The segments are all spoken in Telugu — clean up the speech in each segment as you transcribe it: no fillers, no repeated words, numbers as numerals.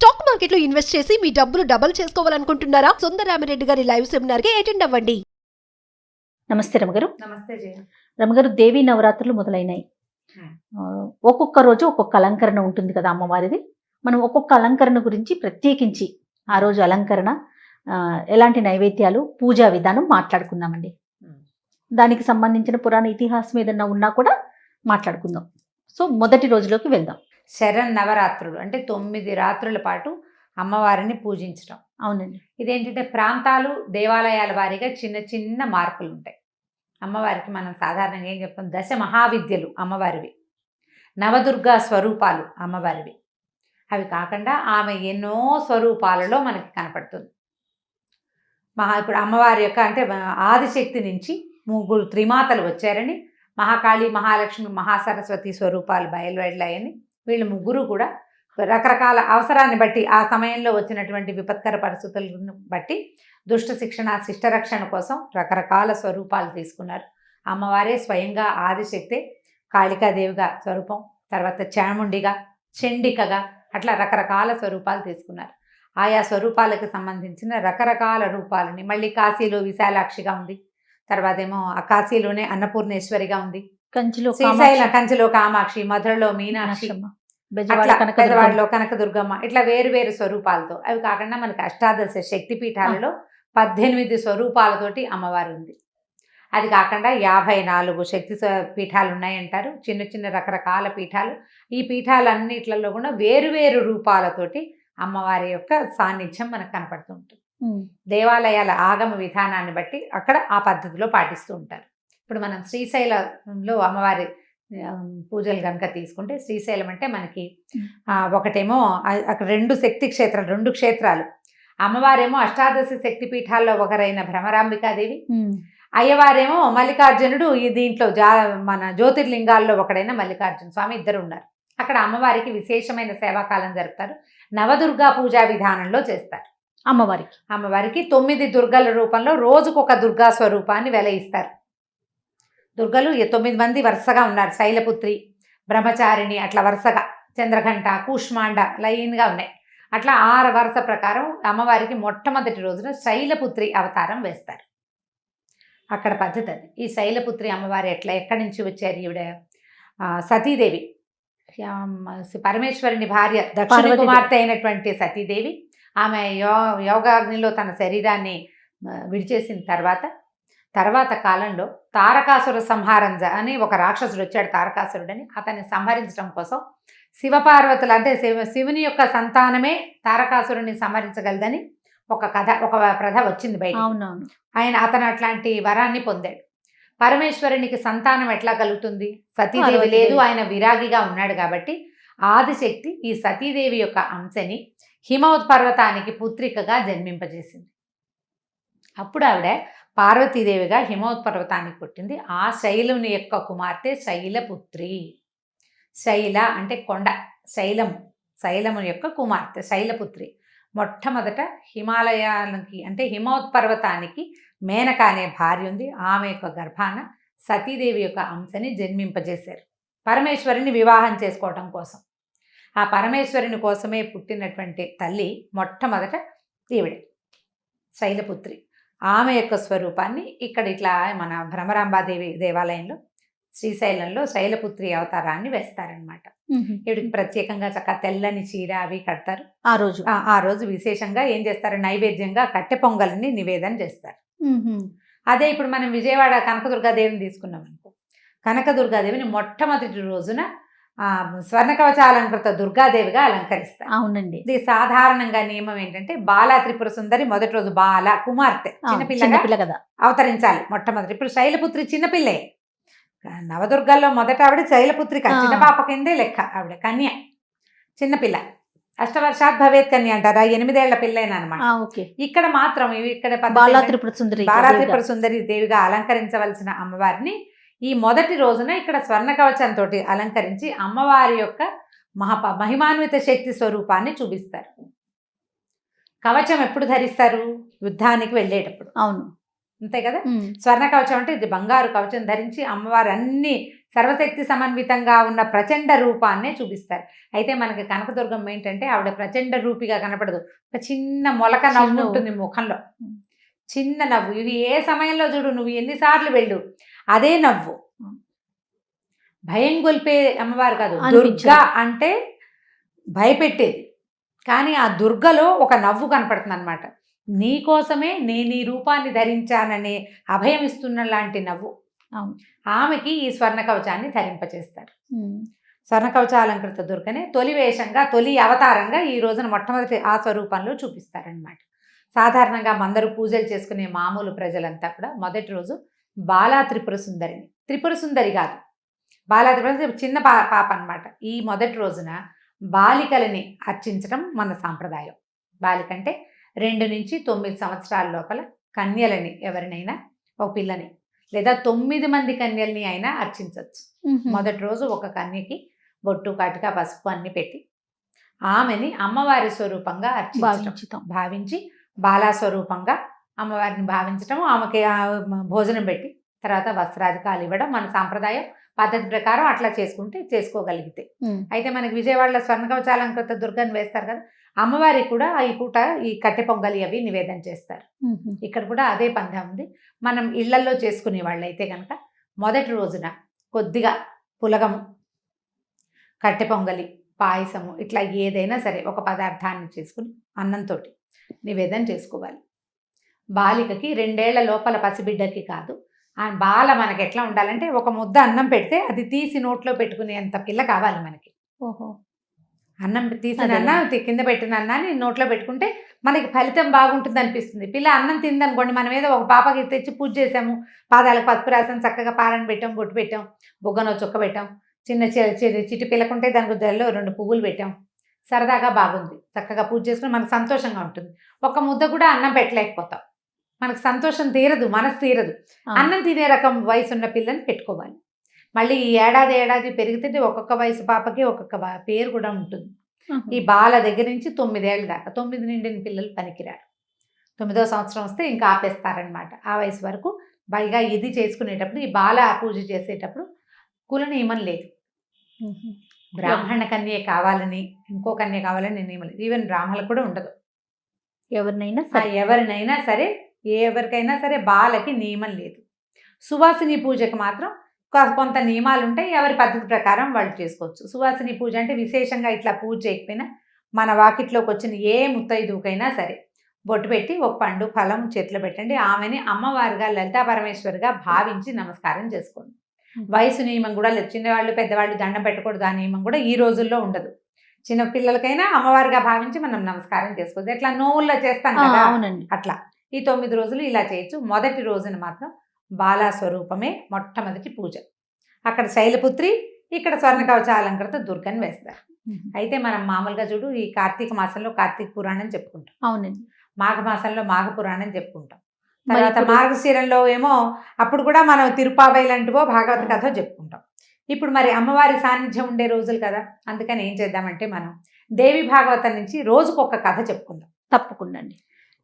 స్టాక్ మార్కెట్లో ఇన్వెస్ట్ చేసి మీ డబ్బులు డబుల్ చేసుకోవాలనుకుంటున్నారా? సుందరరామిరెడ్డి గారి లైవ్ సెమినార్ కి అటెండ్ అవ్వండి. నమస్తే రమగారు. నమస్తే జయ. రమగారు, దేవీ నవరాత్రులు మొదలైనాయి. ఒక్కొక్క రోజు ఒక్కొక్క అలంకరణ ఉంటుంది కదా అమ్మవారిది. మనం ఒక్కొక్క అలంకరణ గురించి ప్రత్యేకించి ఆ రోజు అలంకరణ, ఎలాంటి నైవేద్యాలు, పూజా విధానం మాట్లాడుకుందామండి. దానికి సంబంధించిన పురాణ ఇతిహాసం ఏదన్నా ఉన్నా కూడా మాట్లాడుకుందాం. సో మొదటి రోజులోకి వెళ్దాం. శరణ్ నవరాత్రులు అంటే 9 రాత్రుల పాటు అమ్మవారిని పూజించడం. అవునండి. ఇదేంటంటే ప్రాంతాలు, దేవాలయాల వారీగా చిన్న చిన్న మార్పులు ఉంటాయి. అమ్మవారికి మనం సాధారణంగా ఏం చెప్తాం, దశ మహావిద్యలు అమ్మవారివి, నవదుర్గా స్వరూపాలు అమ్మవారివి. అవి కాకుండా ఆమె ఎన్నో స్వరూపాలలో మనకి కనపడుతుంది. ఇప్పుడు అమ్మవారి యొక్క అంటే ఆదిశక్తి నుంచి 3 త్రిమాతలు వచ్చారని, మహాకాళి, మహాలక్ష్మి, మహాసరస్వతి స్వరూపాలు బయలువెళ్ళాయని, వీళ్ళు ముగ్గురు కూడా రకరకాల అవసరాన్ని బట్టి, ఆ సమయంలో వచ్చినటువంటి విపత్కర పరిస్థితులను బట్టి దుష్ట శిక్షణ, శిష్టరక్షణ కోసం రకరకాల స్వరూపాలు తీసుకున్నారు. అమ్మవారే స్వయంగా ఆదిశక్తే కాళికాదేవిగా స్వరూపం, తర్వాత చాముండిగా, చండికగా, అట్లా రకరకాల స్వరూపాలు తీసుకున్నారు. ఆయా స్వరూపాలకు సంబంధించిన రకరకాల రూపాలని, మళ్ళీ కాశీలో విశాలాక్షిగా ఉంది, తర్వాత ఏమో కాశీలోనే అన్నపూర్ణేశ్వరిగా ఉంది, కంచిలో కామాక్షి, మధురలో మీనాక్షి, పెదవాడలో కనకదుర్గమ్మ, ఇట్లా వేరు వేరు స్వరూపాలతో. అవి కాకుండా మనకి అష్టాదశ శక్తి పీఠాలలో 18 స్వరూపాలతోటి అమ్మవారు ఉంది. అది కాకుండా 54 శక్తి పీఠాలు ఉన్నాయంటారు, చిన్న చిన్న రకరకాల పీఠాలు. ఈ పీఠాలన్నిట్లలో కూడా వేరు వేరు రూపాలతోటి అమ్మవారి యొక్క సాన్నిధ్యం మనకు కనపడుతూ ఉంటుంది. దేవాలయాల ఆగమ విధానాన్ని బట్టి అక్కడ ఆ పద్ధతిలో పాటిస్తూ ఉంటారు. ఇప్పుడు మనం శ్రీశైలంలో అమ్మవారి పూజలు కనుక తీసుకుంటే, శ్రీశైలం అంటే మనకి ఒకటేమో అక్కడ 2 శక్తి క్షేత్రాలు, 2 క్షేత్రాలు. అమ్మవారేమో అష్టాదశ శక్తి పీఠాల్లో ఒకరైన భ్రమరాంబికాదేవి, అయ్యవారేమో మల్లికార్జునుడు. ఈ దీంట్లో మన జ్యోతిర్లింగాల్లో ఒకడైన మల్లికార్జున స్వామి, ఇద్దరు ఉన్నారు. అక్కడ అమ్మవారికి విశేషమైన సేవాకాలం జరుపుతారు. నవదుర్గా పూజా విధానంలో చేస్తారు. అమ్మవారికి 9 దుర్గల రూపంలో రోజుకొక దుర్గా స్వరూపాన్ని వెలయిస్తారు. దుర్గలు 9 మంది వరుసగా ఉన్నారు. శైలపుత్రి, బ్రహ్మచారిణి, అట్లా వరుసగా చంద్రఘంట, కూష్మాండ లైన్గా ఉన్నాయి. అట్లా 6 వరుస ప్రకారం అమ్మవారికి మొట్టమొదటి రోజున శైలపుత్రి అవతారం వేస్తారు. అక్కడ పద్ధతి అది. ఈ శైలపుత్రి అమ్మవారి ఎక్కడి నుంచి వచ్చారు? ఈవిడ సతీదేవి, పరమేశ్వరుని భార్య, దక్షిణ కుమార్తె అయినటువంటి సతీదేవి. ఆమె యోగాగ్నిలో తన శరీరాన్ని విడిచేసిన తర్వాత కాలంలో తారకాసుర సంహారం అని ఒక రాక్షసుడు వచ్చాడు, తారకాసురుడని. అతన్ని సంహరించడం కోసం శివపార్వతులు, అంటే శివుని యొక్క సంతానమే తారకాసురుడిని సంహరించగలదని ఒక ప్రథ వచ్చింది బయట. అతను అట్లాంటి వరాన్ని పొందాడు. పరమేశ్వరునికి సంతానం ఎట్లా కలుగుతుంది? సతీదేవి లేదు, ఆయన విరాగిగా ఉన్నాడు. కాబట్టి ఆదిశక్తి ఈ సతీదేవి యొక్క అంశని హిమవత్ పర్వతానికి పుత్రికగా జన్మింపజేసింది. అప్పుడు ఆవిడ పార్వతీదేవిగా హిమవత్ పర్వతానికి పుట్టింది. ఆ శైలుని యొక్క కుమార్తె శైలపుత్రి. శైల అంటే కొండ, శైలము యొక్క కుమార్తె శైలపుత్రి. మొట్టమొదట హిమాలయాలకి అంటే హిమవత్ పర్వతానికి మేనక అనే భార్య ఉంది. ఆమె యొక్క గర్భాన సతీదేవి యొక్క అంశని జన్మింపజేశారు పరమేశ్వరుని వివాహం చేసుకోవటం కోసం. ఆ పరమేశ్వరుని కోసమే పుట్టినటువంటి తల్లి మొట్టమొదట ఈవిడే శైలపుత్రి. ఆమె యొక్క స్వరూపాన్ని ఇక్కడ ఇట్లా మన భ్రమరాంబాదేవి దేవాలయంలో, శ్రీశైలంలో శైలపుత్రి అవతారాన్ని వేస్తారనమాట. ఈవిడికి ప్రత్యేకంగా చక్కగా తెల్లని చీర అవి కడతారు. ఆ రోజు విశేషంగా ఏం చేస్తారు? నైవేద్యంగా కట్టె పొంగల్ని నివేదన చేస్తారు. అదే ఇప్పుడు మనం విజయవాడ కనకదుర్గాదేవిని తీసుకున్నాం అనుకో, కనకదుర్గాదేవిని మొట్టమొదటి రోజున స్వర్ణ కవచాలంకృత దుర్గాదేవిగా అలంకరిస్తారు. అవునండి. ఇది సాధారణంగా నియమం ఏంటంటే, బాలా త్రిపుర సుందరి మొదటి రోజు బాల కుమార్తె చిన్నపిల్ల కదా అవతరించాలి మొట్టమొదటి. ఇప్పుడు శైలపుత్రి చిన్నపిల్లే. నవదుర్గల్లో మొదట ఆవిడ శైలపుత్రిక, చిన్న పాప కిందే లెక్క. ఆవిడ కన్య, చిన్నపిల్ల. అష్టవర్షాత్ భవేత్ కన్య అంటారు, 8 ఏళ్ల పిల్లైనమాట. ఇక్కడ మాత్రం బాలా త్రిపుర సుందరి దేవిగా అలంకరించవలసిన అమ్మవారిని ఈ మొదటి రోజున ఇక్కడ స్వర్ణ కవచంతో అలంకరించి అమ్మవారి యొక్క మహిమాన్విత శక్తి స్వరూపాన్ని చూపిస్తారు. కవచం ఎప్పుడు ధరిస్తారు? యుద్ధానికి వెళ్ళేటప్పుడు. అవును, అంతే కదా. స్వర్ణ కవచం అంటే ఇది బంగారు కవచం ధరించి అమ్మవారు అన్ని సర్వశక్తి సమన్వితంగా ఉన్న ప్రచండ రూపాన్నే చూపిస్తారు. అయితే మనకి కనకదుర్గమ్మ ఏంటంటే ఆవిడ ప్రచండ రూపిగా కనపడదు. ఒక చిన్న మొలక నవ్వు చిన్న ఉంటుంది ముఖంలో, చిన్న నవ్వు. ఇవి ఏ సమయంలో చూడు, నువ్వు ఎన్నిసార్లు వెళ్ళు అదే నవ్వు. భయం గొల్పే అమ్మవారు కాదు, దుర్గా అంటే భయపెట్టేది. కానీ ఆ దుర్గలో ఒక నవ్వు కనపడుతుంది అనమాట. నీకోసమే నేను ఈ రూపాన్ని ధరించాననే అభయం ఇస్తున్న లాంటి నవ్వు. ఆమెకి ఈ స్వర్ణ కవచాన్ని ధరింపచేస్తారు. స్వర్ణ కవచాలంకృత దుర్గనే తొలి వేషంగా, తొలి అవతారంగా ఈ రోజున మొట్టమొదటి ఆ స్వరూపంలో చూపిస్తారనమాట. సాధారణంగా అందరూ పూజలు చేసుకునే మామూలు ప్రజలంతా కూడా మొదటి రోజు బాలా త్రిపుర సుందరిని, త్రిపుర సుందరి కాదు, బాలా త్రిపుర చిన్న పాప అనమాట. ఈ మొదటి రోజున బాలికలని అర్చించడం మన సాంప్రదాయం. బాలిక అంటే 2 నుంచి 9 సంవత్సరాల లోపల కన్యలని, ఎవరినైనా ఒక పిల్లని లేదా 9 మంది కన్యల్ని అయినా అర్చించవచ్చు. మొదటి రోజు ఒక కన్యకి బొట్టు, కాటిక, పసుపు అన్ని పెట్టి ఆమెని అమ్మవారి స్వరూపంగా భావించి బాలా స్వరూపంగా అమ్మవారిని భావించటం, ఆమెకి భోజనం పెట్టి తర్వాత వస్త్రాధికాలు ఇవ్వడం మన సాంప్రదాయం. పద్ధతి ప్రకారం అట్లా చేసుకోగలిగితే. అయితే మనకి విజయవాడలో స్వర్ణ కవచాలంకృత దుర్గని వేస్తారు కదా, అమ్మవారికి కూడా ఈ పూట ఈ కట్టె పొంగలి అవి నివేదన చేస్తారు. ఇక్కడ కూడా అదే పందెం ఉంది. మనం ఇళ్లల్లో చేసుకునే వాళ్ళైతే కనుక మొదటి రోజున కొద్దిగా పులగము, కట్టె పొంగలి, పాయసము ఇట్లా ఏదైనా సరే ఒక పదార్థాన్ని చేసుకుని అన్నంతో నివేదన చేసుకోవాలి. బాలికకి 2 ఏళ్ల లోపల పసిబిడ్డకి కాదు, ఆ బాల మనకి ఎట్లా ఉండాలంటే ఒక ముద్ద అన్నం పెడితే అది తీసి నోట్లో పెట్టుకునేంత పిల్ల కావాలి మనకి. అన్నం తీసిన కింద పెట్టిన అన్నాన్ని నోట్లో పెట్టుకుంటే మనకి ఫలితం బాగుంటుంది అనిపిస్తుంది. పిల్ల అన్నం తిందనుకోండి, మనం ఏదో ఒక పాపకి తెచ్చి పూజ చేసాము, పాదాలకు పసుపు రాసాం, చక్కగా పాలన పెట్టాం, బొట్టు పెట్టాం, బుగ్గనో చుక్క పెట్టాం, చిన్న చిటి పిల్లకుంటే దానికి జల్లో 2 పువ్వులు పెట్టాం, సరదాగా బాగుంది, చక్కగా పూజ చేసుకుని మనకు సంతోషంగా ఉంటుంది. ఒక ముద్ద కూడా అన్నం పెట్టలేకపోతాం, మనకు సంతోషం తీరదు, మనసు తీరదు. అన్నం తినే రకం వయసు ఉన్న పిల్లని పెట్టుకోవాలి. మళ్ళీ ఈ ఏడాది పెరిగితే ఒక్కొక్క వయసు పాపకి ఒక్కొక్క పేరు కూడా ఉంటుంది. ఈ బాల దగ్గర నుంచి 9 ఏళ్ళ దాకా, 9 నిండిన పిల్లలు పనికిరారు. 9వ సంవత్సరం వస్తే ఇంకా ఆపేస్తారనమాట. ఆ వయసు వరకు పైగా ఇది చేసుకునేటప్పుడు, ఈ బాల పూజ చేసేటప్పుడు కుల నియమం లేదు. బ్రాహ్మణ కన్య కావాలని, ఇంకో కన్య కావాలని నియమం లేదు. ఈవెన్ బ్రాహ్మణులకు కూడా ఉండదు. ఎవరినైనా సరే, ఎవరికైనా సరే బాలకి నియమం లేదు. సువాసిని పూజకి మాత్రం కొంత నియమాలు ఉంటాయి, ఎవరి పద్ధతి ప్రకారం వాళ్ళు చేసుకోవచ్చు. సువాసిని పూజ అంటే విశేషంగా ఇట్లా పూజ చేయకపోయినా మన వాకిట్లోకి వచ్చిన ఏ ముత్తైదుకైనా సరే బొట్టు పెట్టి ఒక పండు ఫలం చేతిలో పెట్టండి. ఆమెని అమ్మవారిగా, లలితా పరమేశ్వరిగా భావించి నమస్కారం చేసుకోండి. వయసు నియమం కూడా లేదు. చిన్నవాళ్ళు పెద్దవాళ్ళు దండం పెట్టకూడదు, ఆ నియమం కూడా ఈ రోజుల్లో ఉండదు. చిన్న పిల్లలకైనా అమ్మవారిగా భావించి మనం నమస్కారం చేసుకోవచ్చు. ఎట్లా నోవుల్లో చేస్తాం కదా, అట్లా ఈ 9 రోజులు ఇలా చేయొచ్చు. మొదటి రోజున మాత్రం బాలా స్వరూపమే మొట్టమొదటి పూజ. అక్కడ శైలపుత్రి, ఇక్కడ స్వర్ణ కవచాలంకృత దుర్గని వేస్తారు. అయితే మనం మామూలుగా చూడు, ఈ కార్తీక మాసంలో కార్తీక పురాణం చెప్పుకుంటాం, అవునండి. మాఘ మాసంలో మాఘ పురాణం చెప్పుకుంటాం. తర్వాత మార్గశిరంలో ఏమో అప్పుడు కూడా మనం తిరుపావై లాంటివో భాగవత కథ చెప్పుకుంటాం. ఇప్పుడు మరి అమ్మవారి సాన్నిధ్యం ఉండే రోజులు కదా, అందుకని ఏం చేద్దామంటే మనం దేవి భాగవతం నుంచి రోజుకొక కథ చెప్పుకుందాం. తప్పకుండా అండి.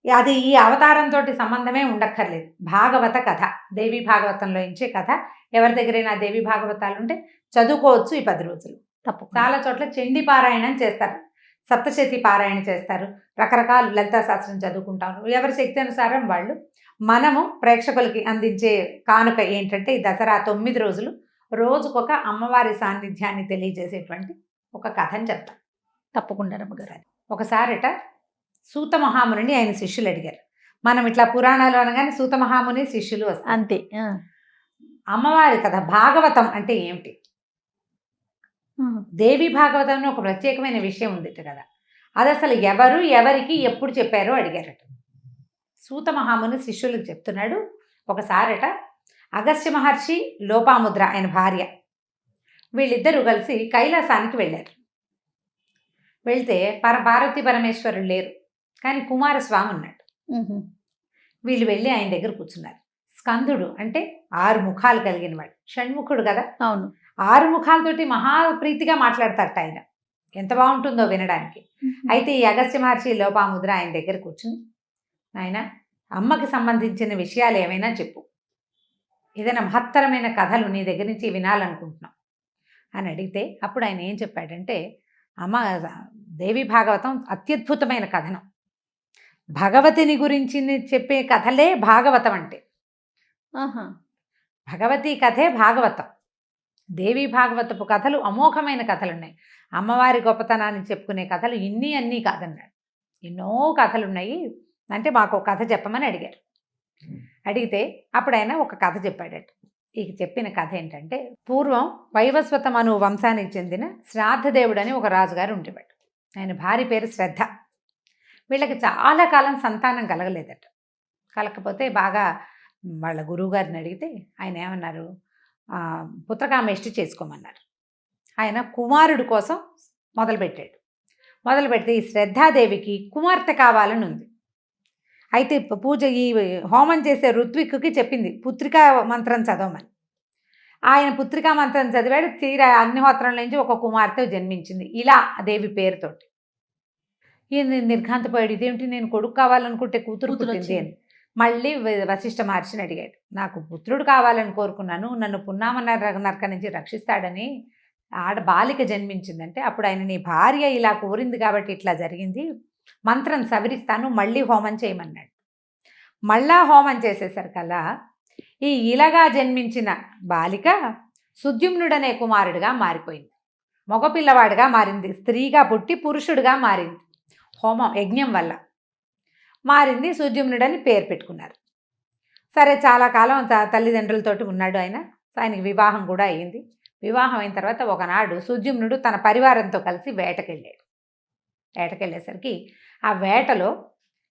అది ఈ అవతారంతో సంబంధమే ఉండక్కర్లేదు. భాగవత కథ, దేవి భాగవతంలో ఇచ్చే కథ. ఎవరి దగ్గరైనా దేవి భాగవతాలు ఉంటే చదువుకోవచ్చు ఈ 10 రోజులు. చాలా చోట్ల చండీ పారాయణం చేస్తారు, సప్తశతి పారాయణ చేస్తారు, రకరకాల లలితా శాస్త్రం చదువుకుంటారు. ఎవరి శక్తి అనుసారం వాళ్ళు. మనము ప్రేక్షకులకి అందించే కానుక ఏంటంటే ఈ దసరా 9 రోజులు రోజుకొక అమ్మవారి సాన్నిధ్యాన్ని తెలియజేసేటువంటి ఒక కథని చెప్తాం. తప్పకుండా రమ్మగారు. ఒకసారట సూత మహాముని ఆయన శిష్యులు అడిగారు. మనం ఇట్లా పురాణాలు అనగానే సూత మహాముని శిష్యులు వస్తారు అంతే. అమ్మవారి కథ భాగవతం అంటే ఏమిటి, దేవి భాగవతంలో ఒక ప్రత్యేకమైన విషయం ఉంది కదా, అది అసలు ఎవరు ఎవరికి ఎప్పుడు చెప్పారో అడిగారట. సూత మహాముని శిష్యులకు చెప్తున్నాడు. ఒకసారట అగస్త్య మహర్షి, లోపాముద్ర ఆయన భార్య, వీళ్ళిద్దరూ కలిసి కైలాసానికి వెళ్ళారు. వెళ్తే పార్వతీ పరమేశ్వరుడు లేరు, కానీ కుమారస్వామి ఉన్నాడు. వీళ్ళు వెళ్ళి ఆయన దగ్గర కూర్చున్నారు. స్కందుడు అంటే 6 ముఖాలు కలిగిన వాడు, షణ్ముఖుడు కదా. అవును. 6 ముఖాలతోటి మహాప్రీతిగా మాట్లాడతారట ఆయన, ఎంత బాగుంటుందో వినడానికి. అయితే ఈ అగస్త్య మహర్షి, లోపాముద్ర ఆయన దగ్గర కూర్చుని, ఆయన అమ్మకి సంబంధించిన విషయాలు ఏమైనా చెప్పు, ఏదైనా మహత్తరమైన కథలు నీ దగ్గర నుంచి వినాలనుకుంటున్నాం అని అడిగితే అప్పుడు ఆయన ఏం చెప్పాడంటే, అమ్మ, దేవి భాగవతం అత్యద్భుతమైన కథనం. భగవతిని గురించి చెప్పే కథలే భాగవతం అంటే. ఆహా. భగవతి కథే భాగవతం. దేవి భాగవతపు కథలు అమోఘమైన కథలు ఉన్నాయి. అమ్మవారి గొప్పతనాన్ని చెప్పుకునే కథలు అన్నీ కాదన్నాడు. ఎన్నో కథలు ఉన్నాయి అంటే మాకు ఒక కథ చెప్పమని అడిగారు. అడిగితే అప్పుడు ఆయన ఒక కథ చెప్పాడట. ఈ చెప్పిన కథ ఏంటంటే, పూర్వం వైవస్వత మను వంశానికి చెందిన శ్రాద్ధదేవుడు అని ఒక రాజుగారు ఉండేవాడు. ఆయన భార్య పేరు శ్రద్ధ. వీళ్ళకి చాలా కాలం సంతానం కలగలేదట. కలకపోతే బాగా వాళ్ళ గురువుగారిని అడిగితే ఆయన ఏమన్నారు, పుత్రకామేష్టి చేసుకోమన్నారు. ఆయన కుమారుడు కోసం మొదలుపెట్టాడు. మొదలుపెడితే ఈ శ్రద్ధాదేవికి కుమార్తె కావాలని ఉంది. అయితే పూజ ఈ హోమం చేసే ఋత్విక్కి చెప్పింది పుత్రికా మంత్రం చదవమని. ఆయన పుత్రికా మంత్రం చదివాడు. తీరా అగ్నిహోత్రం నుంచి ఒక కుమార్తె జన్మించింది ఇలా దేవి పేరుతోటి. ఈయన నిర్ఘాంతపోయాడు. ఇదేమిటి, నేను కొడుకు కావాలనుకుంటే కూతురు పుట్టింది అని. మళ్ళీ వశిష్ఠ మహర్షిని అడిగాడు. నాకు పుత్రుడు కావాలని కోరుకున్నాను, నన్ను పున్నామ నరక నుంచి రక్షిస్తాడని బాలిక జన్మించిందంటే అప్పుడు ఆయన, నీ భార్య ఇలా కోరింది కాబట్టి ఇట్లా జరిగింది, మంత్రం సవరిస్తాను, మళ్ళీ హోమం చేయమన్నాడు. మళ్ళా హోమం చేసేసరికల్లా ఈ ఇలాగా జన్మించిన బాలిక సుద్యుమ్నుడనే కుమారుడిగా మారిపోయింది. మగపిల్లవాడిగా మారింది. స్త్రీగా పుట్టి పురుషుడిగా మారింది. హోమం యజ్ఞం వల్ల మారింది. సుద్యుమ్నుడని పేరు పెట్టుకున్నారు. సరే, చాలా కాలం తల్లిదండ్రులతోటి ఉన్నాడు ఆయన. ఆయనకి వివాహం కూడా అయ్యింది. వివాహం అయిన తర్వాత ఒకనాడు సుద్యుమ్నుడు తన పరివారంతో కలిసి వేటకెళ్ళాడు. వేటకెళ్ళేసరికి ఆ వేటలో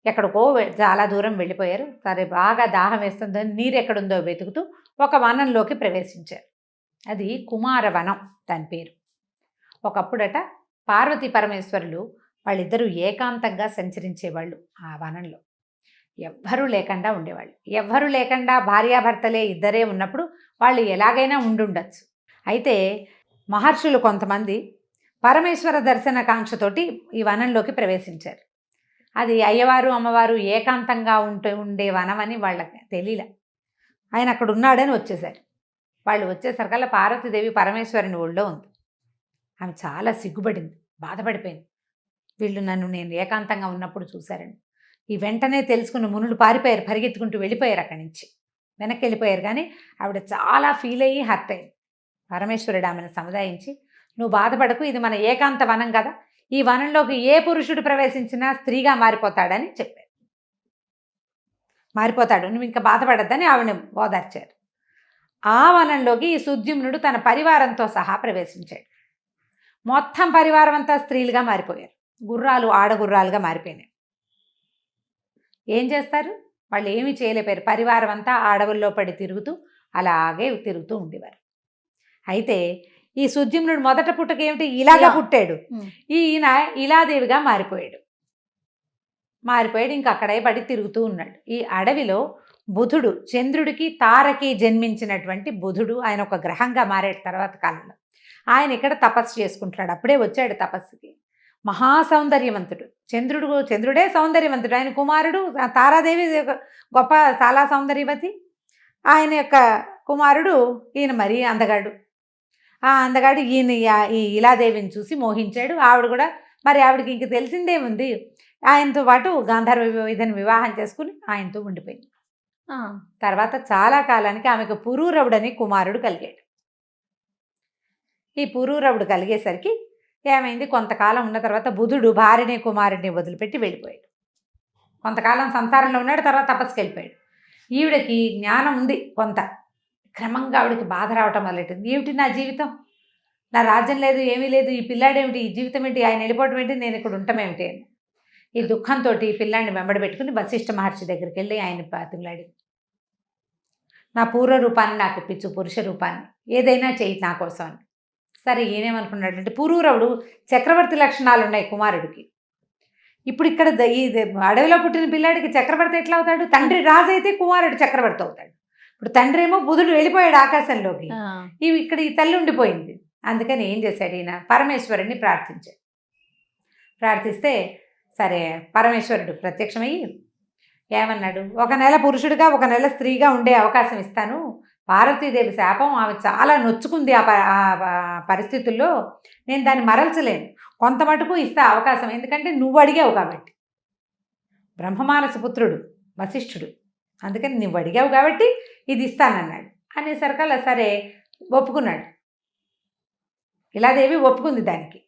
ఎక్కడికో చాలా దూరం వెళ్ళిపోయారు. సరే, బాగా దాహం వేస్తుందో నీరు ఎక్కడుందో వెతుకుతూ ఒక వనంలోకి ప్రవేశించారు. అది కుమారవనం దాని పేరు. ఒకప్పుడట పార్వతీ పరమేశ్వరులు వాళ్ళిద్దరూ ఏకాంతంగా సంచరించేవాళ్ళు. ఆ వనంలో ఎవ్వరూ లేకుండా ఉండేవాళ్ళు. ఎవ్వరూ లేకుండా భార్యాభర్తలే ఇద్దరే ఉన్నప్పుడు వాళ్ళు ఎలాగైనా ఉండుండొచ్చు. అయితే మహర్షులు కొంతమంది పరమేశ్వర దర్శన కాంక్షతోటి ఈ వనంలోకి ప్రవేశించారు. అది అయ్యవారు అమ్మవారు ఏకాంతంగా ఉండే వనం అని వాళ్ళకి తెలియలే. ఆయన అక్కడ ఉన్నాడని వచ్చేసారు. వాళ్ళు వచ్చేసరికల్లా పార్వతీదేవి పరమేశ్వరుని ఒళ్ళో ఉంది. ఆమె చాలా సిగ్గుపడింది, బాధపడిపోయింది. వీళ్ళు నేను ఏకాంతంగా ఉన్నప్పుడు చూశారని. ఈ వెంటనే తెలుసుకున్న మునులు పారిపోయారు, పరిగెత్తుకుంటూ వెళ్ళిపోయారు అక్కడి నుంచి. వెనక్కి వెళ్ళిపోయారు. కానీ ఆవిడ చాలా ఫీల్ అయ్యి హర్ట్ అయింది. పరమేశ్వరుడు ఆమెను సముదాయించి, నువ్వు బాధపడకు, ఇది మన ఏకాంత వనం కదా, ఈ వనంలోకి ఏ పురుషుడు ప్రవేశించినా స్త్రీగా మారిపోతాడని చెప్పారు. మారిపోతాడు, నువ్వు ఇంకా బాధపడద్దని ఆవిడని ఓదార్చారు. ఆ వనంలోకి ఈ సుద్యుమ్నుడు తన పరివారంతో సహా ప్రవేశించాడు. మొత్తం పరివారం అంతా స్త్రీలుగా మారిపోయారు. గుర్రాలు ఆడగుర్రాలుగా మారిపోయినాయి. ఏం చేస్తారు, వాళ్ళు ఏమీ చేయలేపారు. పరివారం అంతా అడవుల్లో పడి తిరుగుతూ అలాగే తిరుగుతూ ఉండేవారు. అయితే ఈ సుద్యుమ్నుడు మొదట పుట్టక ఏమిటి, ఇలాగా పుట్టాడు. ఈయన ఇలాదేవిగా మారిపోయాడు. ఇంకా అక్కడే పడి తిరుగుతూ ఉన్నాడు. ఈ అడవిలో బుధుడు, చంద్రుడికి తారకి జన్మించినటువంటి బుధుడు, ఆయన ఒక గ్రహంగా మారాడు తర్వాత కాలంలో. ఆయన ఇక్కడ తపస్సు చేసుకుంటున్నాడు. అప్పుడే వచ్చాడు తపస్సుకి. మహాసౌందర్యవంతుడు చంద్రుడే సౌందర్యవంతుడు. ఆయన కుమారుడు తారాదేవి గొప్ప చాలా సౌందర్యవతి. ఆయన యొక్క కుమారుడు ఈయన మరీ అందగాడు. ఆ అందగాడు ఈయన ఈ ఇలాదేవిని చూసి మోహించాడు. ఆవిడ కూడా మరి ఆవిడకి ఇంక తెలిసిందేముంది, ఆయనతో పాటు గాంధర్వ ఇదని వివాహం చేసుకుని ఆయనతో ఉండిపోయింది. తర్వాత చాలా కాలానికి ఆమెకు పురూరవుడని కుమారుడు కలిగాడు. ఈ పురూరవుడు కలిగేసరికి ఏమైంది, కొంతకాలం ఉన్న తర్వాత బుధుడు భార్యని కుమారుడిని వదిలిపెట్టి వెళ్ళిపోయాడు. కొంతకాలం సంసారంలో ఉన్నాడు, తర్వాత తపస్సుకి వెళ్ళిపోయాడు. ఈవిడకి జ్ఞానం ఉంది కొంత. క్రమంగా ఆవిడకి బాధ రావటం మొదలెట్టింది. ఏమిటి నా జీవితం, నా రాజ్యం లేదు, ఏమీ లేదు, ఈ పిల్లాడేమిటి, ఈ జీవితం ఏంటి, ఆయన వెళ్ళిపోవటం ఏంటి, నేను ఇక్కడ ఉండటం ఏమిటి అని ఈ దుఃఖంతో ఈ పిల్లాడిని వెంబడి పెట్టుకుని వశిష్ఠ మహర్షి దగ్గరికి వెళ్ళి ఆయన పాతిలాడింది. నా పూర్వ రూపాన్ని నాకు ఇప్పించు, పురుష రూపాన్ని, ఏదైనా చెయ్యి నా కోసం అని. సరే, ఈయనేమనుకున్నాడంటే, పురూరవుడు చక్రవర్తి లక్షణాలు ఉన్నాయి కుమారుడికి. ఇప్పుడు ఇక్కడ ఈ అడవిలో పుట్టిన పిల్లాడికి చక్రవర్తి ఎట్లా అవుతాడు? తండ్రి రాజు అయితే కుమారుడు చక్రవర్తి అవుతాడు. ఇప్పుడు తండ్రి ఏమో బుధుడు వెళ్ళిపోయాడు ఆకాశంలోకి, ఇక్కడ ఈ తల్లి ఉండిపోయింది. అందుకని ఏం చేశాడు ఈయన, పరమేశ్వరుడిని ప్రార్థించాడు. ప్రార్థిస్తే సరే పరమేశ్వరుడు ప్రత్యక్షమయ్యి ఏమన్నాడు, 1 నెల పురుషుడిగా 1 నెల స్త్రీగా ఉండే అవకాశం ఇస్తాను, పార్వతీదేవి శాపం ఆమె చాలా నొచ్చుకుంది. ఆ పరిస్థితుల్లో నేను దాన్ని మరల్చలేను, కొంత మటుకు ఇస్తా అవకాశం, ఎందుకంటే నువ్వు అడిగావు కాబట్టి. బ్రహ్మమానస పుత్రుడు వశిష్ఠుడు, అందుకని నువ్వు అడిగావు కాబట్టి ఇది ఇస్తానన్నాడు. అనేసరికల్లా సరే ఒప్పుకున్నాడు. ఇలాదేవి ఒప్పుకుంది దానికి.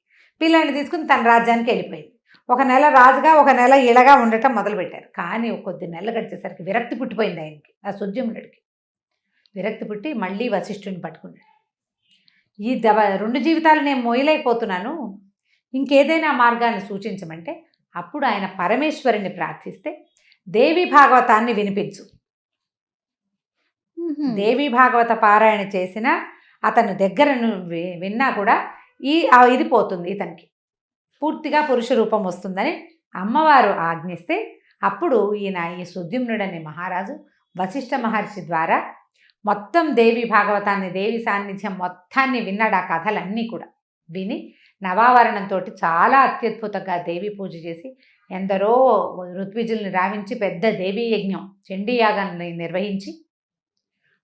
పిల్లాన్ని తీసుకుని తన రాజ్యానికి వెళ్ళిపోయింది. ఒక నెల రాజుగా, ఒక నెల ఇలాగా ఉండటం మొదలుపెట్టారు. కానీ కొద్ది నెలలు గడిచేసరికి విరక్తి పుట్టిపోయింది ఆయనకి, ఆ సుద్యుమ్నుడికి విరక్తి పుట్టి మళ్ళీ వశిష్ఠుని పట్టుకున్నాడు. ఈ 2 జీవితాలు నేను మోయలేకపోతున్నాను, ఇంకేదైనా మార్గాన్ని సూచించమంటే అప్పుడు ఆయన పరమేశ్వరుని ప్రార్థిస్తే దేవి భాగవతాన్ని వినిపించు. దేవి భాగవత పారాయణ చేసిన అతను దగ్గరను విన్నా కూడా ఇది పోతుంది, ఇతనికి పూర్తిగా పురుష రూపం వస్తుందని అమ్మవారు ఆజ్ఞిస్తే అప్పుడు ఈ సుద్యుమ్నుడనే మహారాజు వశిష్ఠ మహర్షి ద్వారా మొత్తం దేవి భాగవతాన్ని, దేవి సాన్నిధ్యం మొత్తాన్ని విన్నాడు. ఆ కథలన్నీ కూడా విని నవావరణంతో చాలా అత్యద్భుతంగా దేవి పూజ చేసి ఎందరో ఋత్విజుల్ని రావించి పెద్ద దేవీ యజ్ఞం, చండీయాగాన్ని నిర్వహించి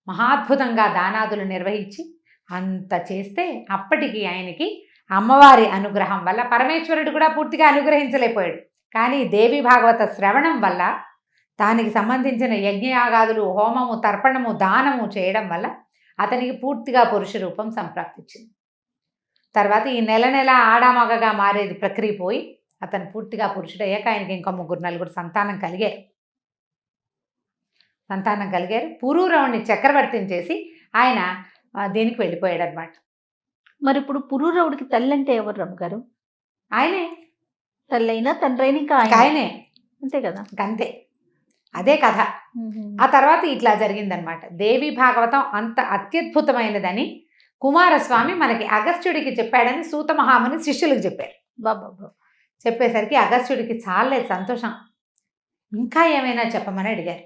మహాద్భుతంగా దానాదులు నిర్వహించి అంత చేస్తే అప్పటికి ఆయనకి అమ్మవారి అనుగ్రహం వల్ల, పరమేశ్వరుడు కూడా పూర్తిగా అనుగ్రహించలేకపోయాడు, కానీ దేవి భాగవత శ్రవణం వల్ల దానికి సంబంధించిన యజ్ఞయాగాదులు, హోమము, తర్పణము, దానము చేయడం వల్ల అతనికి పూర్తిగా పురుష రూపం సంప్రాప్తించింది. తర్వాత ఈ నెల నెల ఆడామగగా మారేది ప్రక్రియ పోయి అతను పూర్తిగా పురుషుడయ్యాక ఆయనకి ఇంకా 3-4 సంతానం కలిగారు. పురూరవుని చక్రవర్తిని చేసి ఆయన దీనికి వెళ్ళిపోయాడు అనమాట. మరి ఇప్పుడు పురూరవుడికి తల్లి అంటే ఎవరు రమ్మగారు? ఆయనే తల్లి అయినా తండ్రి అయినా ఇంకా ఆయనే, అంతే కదా, అంతే, అదే కథ. ఆ తర్వాత ఇట్లా జరిగిందనమాట. దేవి భాగవతం అంత అత్యద్భుతమైనదని కుమారస్వామి మనకి అగస్త్యుడికి చెప్పాడని సూత మహాముని శిష్యులకు చెప్పారు. బాబా చెప్పేసరికి అగస్త్యుడికి చాలా సంతోషం, ఇంకా ఏమైనా చెప్పమని అడిగారు.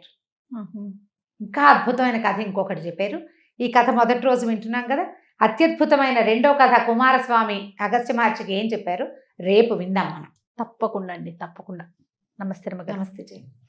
ఇంకా అద్భుతమైన కథ ఇంకొకటి చెప్పారు. ఈ కథ మొదటి రోజు వింటున్నాం కదా, అత్యద్భుతమైన 2వ కథ కుమారస్వామి అగస్త్య మహర్షికి ఏం చెప్పారు రేపు విందాం మనం. తప్పకుండా అండి, తప్పకుండా. నమస్తే రమ్మగారు. నమస్తే జై.